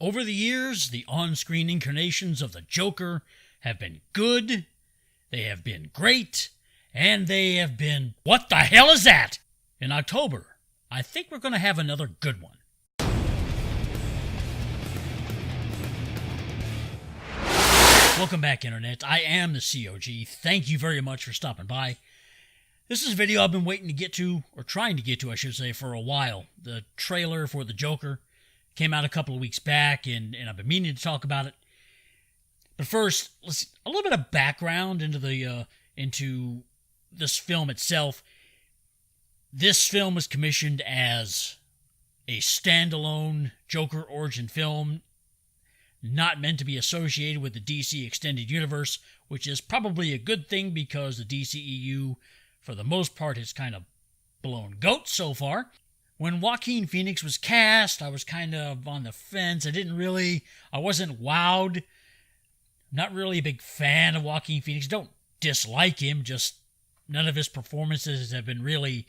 Over the years, the on-screen incarnations of the Joker have been good, they have been great, and they have been, what the hell is that? In October, I think we're going to have another good one. Welcome back, Internet. I am the COG. Thank you very much for stopping by. This is a video I've been waiting to get to, or trying to get to, I should say, for a while. The trailer for the Joker came out a couple of weeks back, and I've been meaning to talk about it. But first, a little bit of background into this film itself. This film was commissioned as a standalone Joker origin film, not meant to be associated with the DC Extended Universe, which is probably a good thing because the DCEU, for the most part, has kind of blown goat so far. When Joaquin Phoenix was cast, I was kind of on the fence. I wasn't wowed. Not really a big fan of Joaquin Phoenix. Don't dislike him, just none of his performances have been really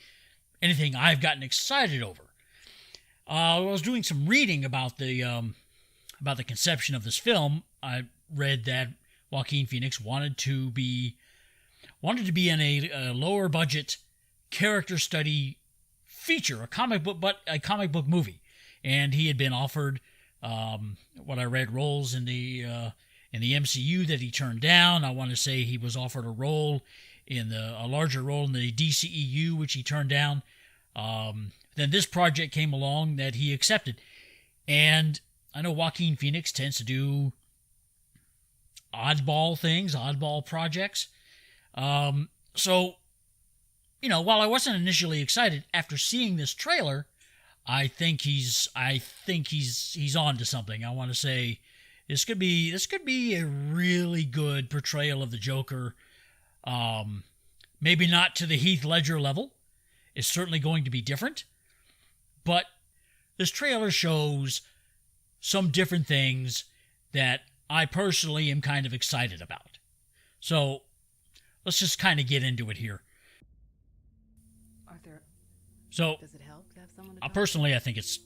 anything I've gotten excited over. I was doing some reading about the conception of this film. I read that Joaquin Phoenix wanted to be in a lower budget character study feature, a comic book movie, and he had been offered what I read roles in the MCU that he turned down. I want to say he was offered a larger role in the DCEU, which he turned down. Then this project came along that he accepted, and I know Joaquin Phoenix tends to do oddball things, oddball projects. So, while I wasn't initially excited, after seeing this trailer, I think he's on to something. I want to say this could be a really good portrayal of the Joker. Maybe not to the Heath Ledger level. It's certainly going to be different. But this trailer shows some different things that I personally am kind of excited about. So let's just kind of get into it here. Arthur, so does it help to have someone to personally, I think it's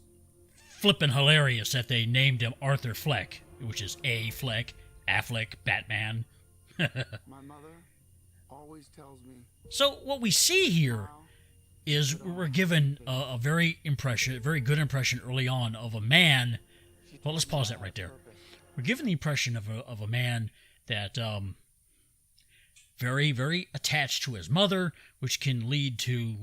flippin' hilarious that they named him Arthur Fleck, which is A. Fleck, Affleck, Batman. My mother always tells me. So what we see here is we're given a very good impression early on of a man. Well, let's pause that right there. We're given the impression of a man that very, very attached to his mother, which can lead to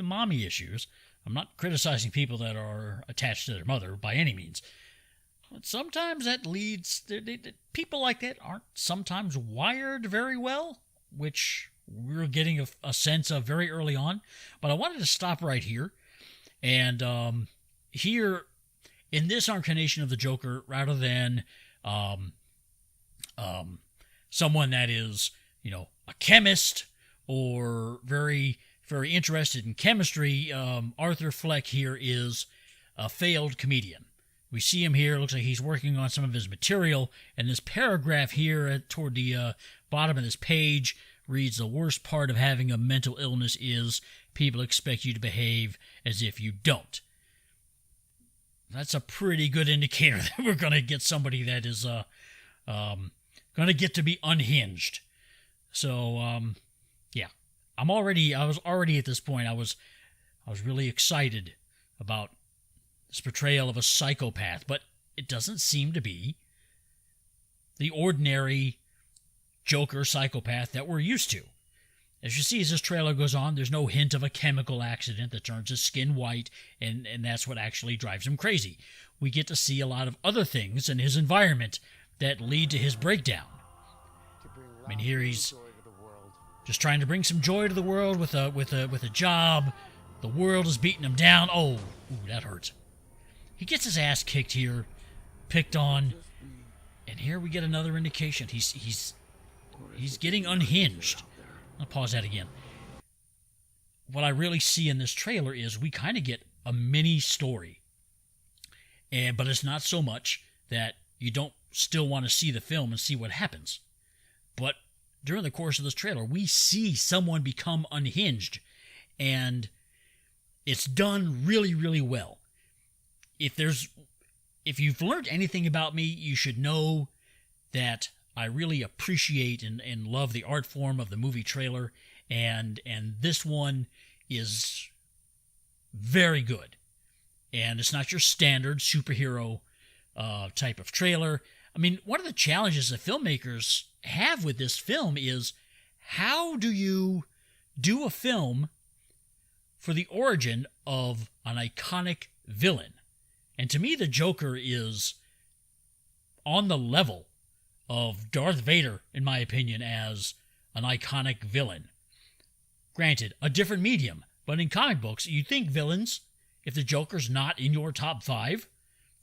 mommy issues. I'm not criticizing people that are attached to their mother by any means. But sometimes that leads people like that aren't sometimes wired very well, which we're getting a sense of very early on. But I wanted to stop right here. And here, in this incarnation of the Joker, rather than someone that is, a chemist or very, very interested in chemistry, Arthur Fleck here is a failed comedian. We see him here. It looks like he's working on some of his material. And this paragraph here toward the bottom of this page reads, "The worst part of having a mental illness is people expect you to behave as if you don't." That's a pretty good indicator that we're going to get somebody that is going to get to be unhinged. So, yeah. I was already at this point, I was really excited about this portrayal of a psychopath, but it doesn't seem to be the ordinary Joker psychopath that we're used to. As you see, as this trailer goes on, there's no hint of a chemical accident that turns his skin white, and that's what actually drives him crazy. We get to see a lot of other things in his environment that lead to his breakdown. I mean, here he's just trying to bring some joy to the world with a job. The world is beating him down. Oh, that hurts. He gets his ass kicked here, picked on, and here we get another indication. He's getting unhinged. I'll pause that again. What I really see in this trailer is we kind of get a mini story. But it's not so much that you don't still want to see the film and see what happens. But during the course of this trailer, we see someone become unhinged. And it's done really, really well. If there's if you've learned anything about me, you should know that I really appreciate and love the art form of the movie trailer, and this one is very good. And it's not your standard superhero type of trailer. I mean, one of the challenges that filmmakers have with this film is, how do you do a film for the origin of an iconic villain? And to me, the Joker is on the level of Darth Vader, in my opinion, as an iconic villain. Granted, a different medium, but in comic books, you think villains, if the Joker's not in your top 5,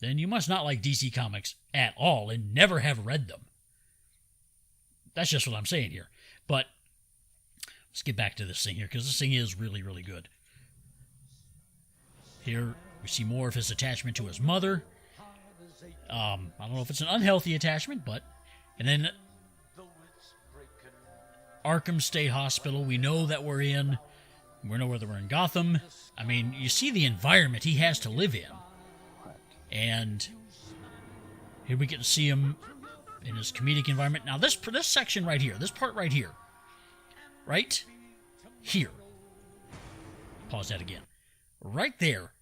then you must not like DC Comics at all and never have read them. That's just what I'm saying here. But let's get back to this thing here, because this thing is really, really good. Here we see more of his attachment to his mother. I don't know if it's an unhealthy attachment, but... And then Arkham State Hospital, we know that we're in. We know whether we're in Gotham. I mean, you see the environment he has to live in. And here we get to see him in his comedic environment. Now, this section right here, this part right here, right here. Pause that again. Right there,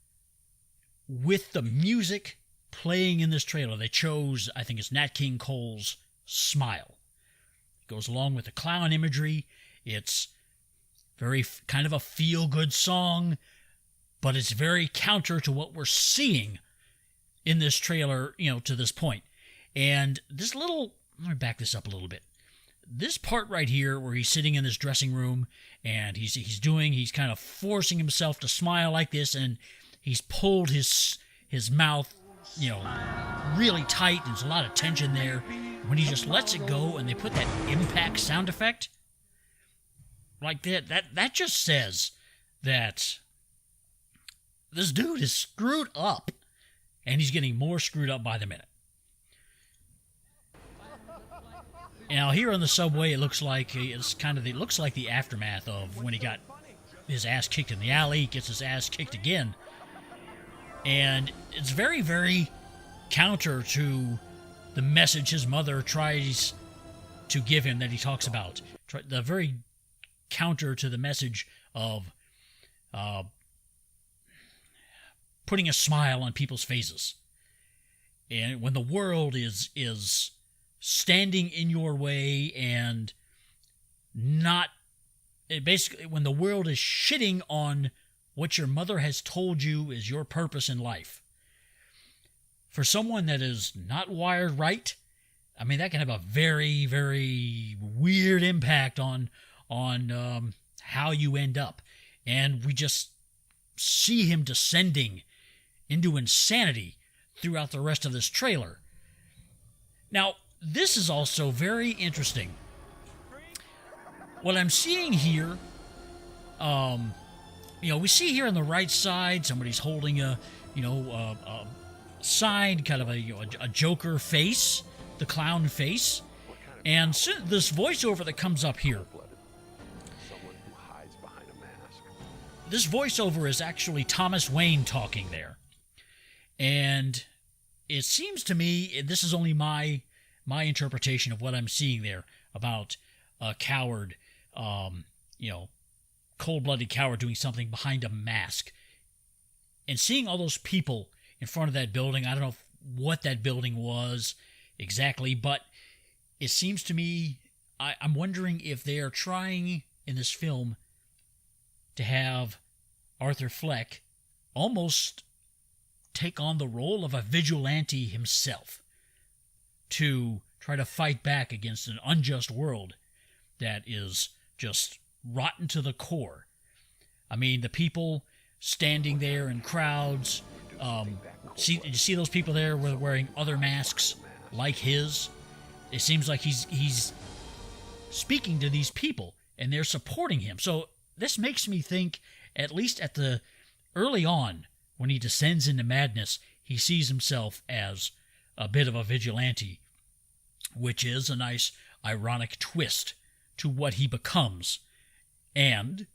with the music playing in this trailer, they chose, I think it's Nat King Cole's Smile. It goes along with the clown imagery. It's very kind of a feel-good song, but it's very counter to what we're seeing in this trailer, to this point. And this little, let me back this up a little bit. This part right here where he's sitting in this dressing room and he's kind of forcing himself to smile like this, and he's pulled his mouth, really tight, and there's a lot of tension there. When he just lets it go and they put that impact sound effect like that just says that this dude is screwed up, and he's getting more screwed up by the minute. Now here on the subway, it looks like the aftermath of when he got his ass kicked in the alley, gets his ass kicked again, and it's very, very counter to the message his mother tries to give him that he talks about. The very counter to the message of putting a smile on people's faces. And when the world is standing in your way and basically when the world is shitting on what your mother has told you is your purpose in life. For someone that is not wired right, I mean, that can have a very, very weird impact on how you end up. And we just see him descending into insanity throughout the rest of this trailer. Now, this is also very interesting. What I'm seeing here, we see here on the right side, somebody's holding a sign, kind of a Joker face, the clown face, and this voiceover that comes up here. This voiceover is actually Thomas Wayne talking there. And it seems to me, this is only my interpretation of what I'm seeing there about a coward, cold-blooded coward doing something behind a mask. And seeing all those people in front of that building, I don't know what that building was exactly, but it seems to me, I'm wondering if they are trying in this film to have Arthur Fleck almost take on the role of a vigilante himself to try to fight back against an unjust world that is just rotten to the core. I mean, the people standing there in crowds, did you see those people there wearing other masks like his? It seems like he's speaking to these people, and they're supporting him. So this makes me think, at least at the early on, when he descends into madness, he sees himself as a bit of a vigilante, which is a nice ironic twist to what he becomes, and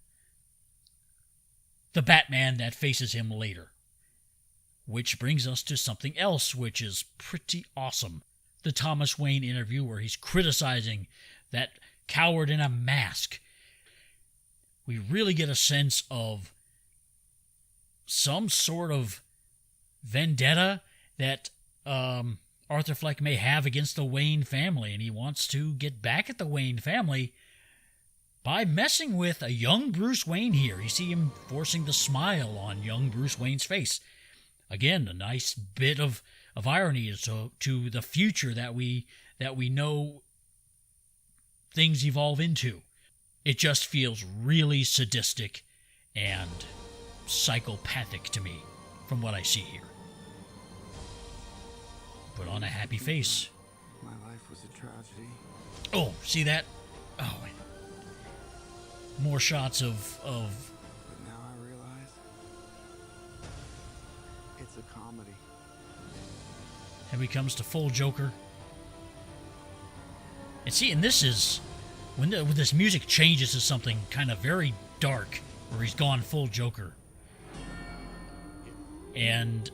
the Batman that faces him later. Which brings us to something else which is pretty awesome. The Thomas Wayne interview where he's criticizing that coward in a mask. We really get a sense of some sort of vendetta that Arthur Fleck may have against the Wayne family, and he wants to get back at the Wayne family by messing with a young Bruce Wayne here. You see him forcing the smile on young Bruce Wayne's face. Again, a nice bit of irony as to the future that we know things evolve into. It just feels really sadistic and psychopathic to me from what I see here. Put on a happy face. My life was a tragedy. Oh, see that? Oh, more shots of But now I realize it's a comedy. and he comes to full Joker. And see, and this is when this music changes to something kind of very dark, where he's gone full Joker. And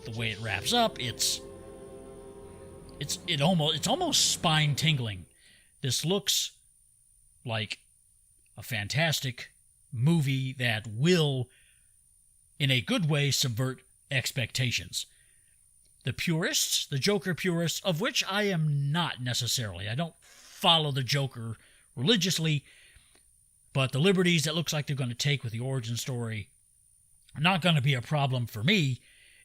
the way it wraps up, it's almost spine tingling. This looks like a fantastic movie that will, in a good way, subvert expectations. The purists, the Joker purists, of which I am not necessarily. I don't follow the Joker religiously, but the liberties that looks like they're going to take with the origin story are not going to be a problem for me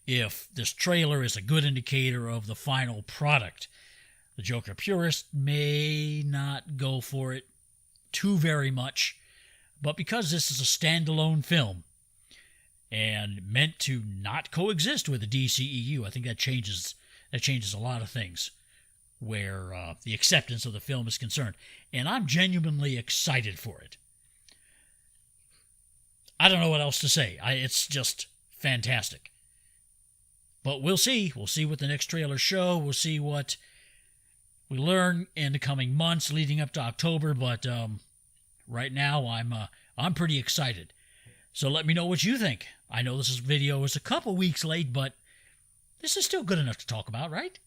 if this trailer is a good indicator of the final product. The Joker purist may not go for it too very much, but because this is a standalone film and meant to not coexist with the DCEU, I think that changes a lot of things where the acceptance of the film is concerned. And I'm genuinely excited for it. I don't know what else to say. It's just fantastic. But we'll see. We'll see what the next trailers show. We'll see what we learn in the coming months leading up to October. But right now, I'm pretty excited. So let me know what you think. I know this video is a couple weeks late, but this is still good enough to talk about, right?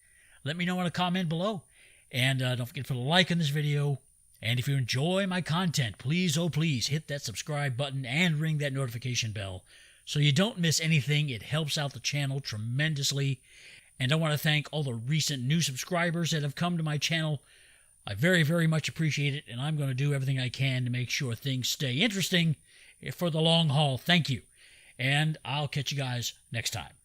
Let me know in a comment below. And don't forget to put a like on this video. And if you enjoy my content, please, oh please, hit that subscribe button and ring that notification bell so you don't miss anything. It helps out the channel tremendously. And I want to thank all the recent new subscribers that have come to my channel. I very, very much appreciate it, and I'm going to do everything I can to make sure things stay interesting for the long haul. Thank you. And I'll catch you guys next time.